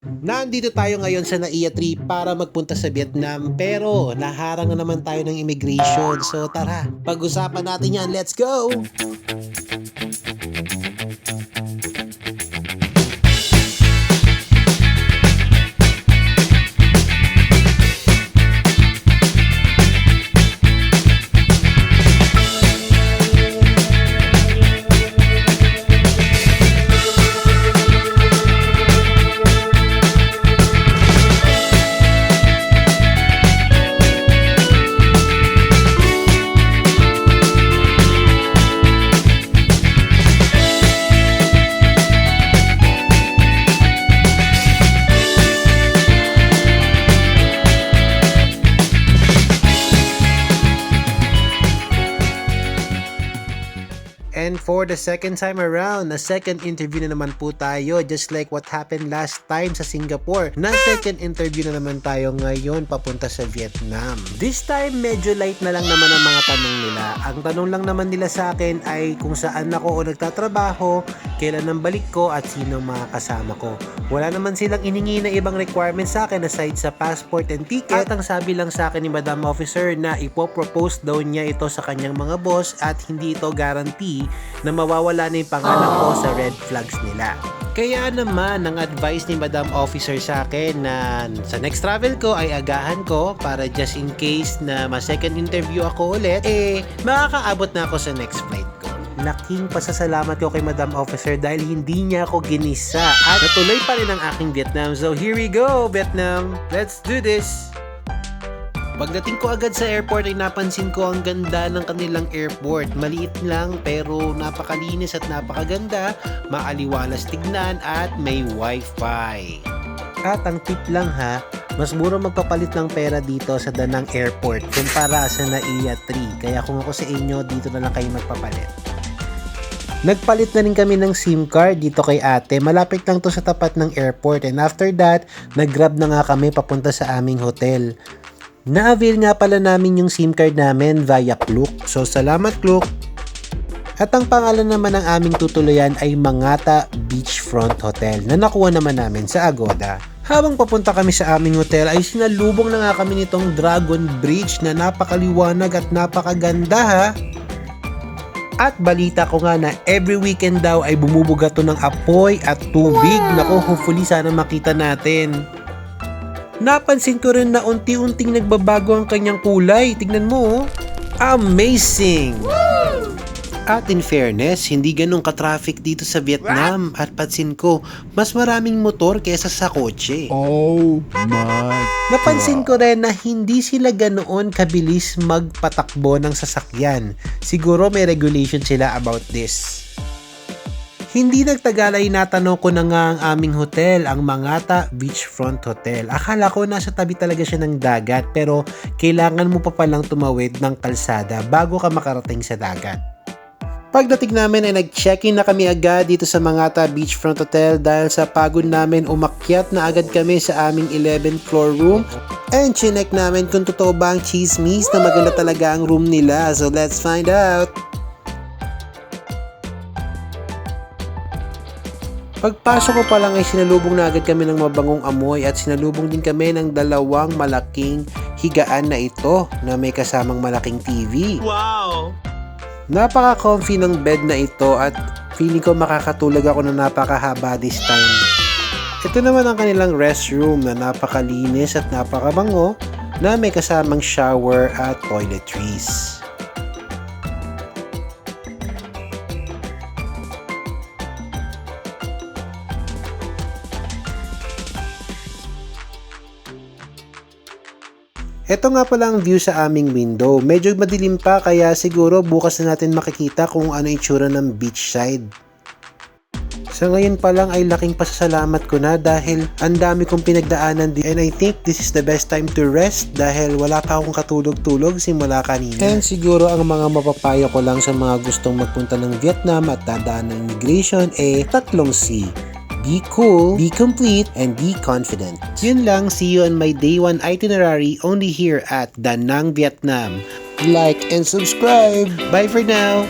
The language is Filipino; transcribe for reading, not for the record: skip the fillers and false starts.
Nandito tayo ngayon sa NAIA 3 para magpunta sa Vietnam pero naharang na naman tayo ng immigration. So tara, pag-usapan natin yan. Let's go! And for the second time around, na second interview na naman po tayo, just like what happened last time sa Singapore. Na second interview na naman tayo ngayon papunta sa Vietnam. This time, medyo light na lang naman ang mga tanong nila. Ang tanong lang naman nila sa akin ay kung saan ako o nagtatrabaho, kailan ang balik ko at sino ang mga kasama ko. Wala naman silang iningi na ibang requirements sa akin aside sa passport and ticket. At ang sabi lang sa akin ni Madam Officer na ipopropose daw niya ito sa kanyang mga boss at hindi ito guarantee na mawawala na yung pangalan ko sa red flags nila. Kaya naman, ang advice ni Madam Officer sa akin na sa next travel ko ay agahan ko para just in case na ma-second interview ako ulit, makakaabot na ako sa next flight ko. Laking pasasalamat ko kay Madam Officer dahil hindi niya ako ginisa at natuloy pa rin ang aking Vietnam. So here we go, Vietnam! Let's do this! Pagdating ko agad sa airport ay napansin ko ang ganda ng kanilang airport. Maliit lang pero napakalinis at napakaganda, maaliwalas tignan at may wifi. At ang tip lang ha, mas mura magpapalit ng pera dito sa Danang Airport kumpara sa NAIA 3. Kaya kung ako sa inyo, dito na lang kayo magpapalit. Nagpalit na rin kami ng SIM card dito kay ate. Malapit lang to sa tapat ng airport and after that, nag-grab na nga kami papunta sa aming hotel. Na-avail nga pala namin yung SIM card namin via Klook. So, salamat Klook! At ang pangalan naman ng aming tutuluyan ay Mangata Beachfront Hotel na nakuha naman namin sa Agoda. Habang papunta kami sa aming hotel ay sinalubong na nga kami nitong Dragon Bridge na napakaliwanag at napakaganda ha. At balita ko nga na every weekend daw ay bumubuga to ng apoy at tubig. Naku, hopefully sana makita natin. Napansin ko rin na unti-unting nagbabago ang kanyang kulay. Tignan mo, oh. Amazing! Woo! At in fairness, hindi ganun ka-traffic dito sa Vietnam. At pansin ko, mas maraming motor kesa sa kotse. Oh my! Napansin ko rin na hindi sila ganoon kabilis magpatakbo ng sasakyan. Siguro may regulation sila about this. Hindi nagtagal ay natanong ko na nga ang aming hotel, ang Mangata Beachfront Hotel. Akala ko nasa tabi talaga siya ng dagat pero kailangan mo pa palang tumawid ng kalsada bago ka makarating sa dagat. Pagdating namin ay nag-check-in na kami agad dito sa Mangata Beachfront Hotel dahil sa pagod namin umakyat na agad kami sa aming 11th floor room and chinek namin kung totoo ba ang chismis na maganda talaga ang room nila. So let's find out! Pagpasok ko pa lang ay sinalubong na agad kami ng mabangong amoy at sinalubong din kami ng dalawang malaking higaan na ito na may kasamang malaking TV. Wow! Napaka-comfy ng bed na ito at feeling ko makakatulog ako na napakahaba this time. Ito naman ang kanilang restroom na napakalinis at napakabango na may kasamang shower at toiletries. Ito nga pala ang view sa aming window. Medyo madilim pa kaya siguro bukas na natin makikita kung ano itsura ng beachside. Sa ngayon pa lang ay laking pasasalamat ko na dahil ang dami kong pinagdaanan din. And I think this is the best time to rest dahil wala pa akong katulog-tulog simula kanina. And siguro ang mga mapapayo ko lang sa mga gustong magpunta ng Vietnam at dadaan ng immigration tatlong C. Be cool, be complete, and be confident. Yun lang, see you on my day 1 itinerary only here at Da Nang, Vietnam. Like and subscribe. Bye for now!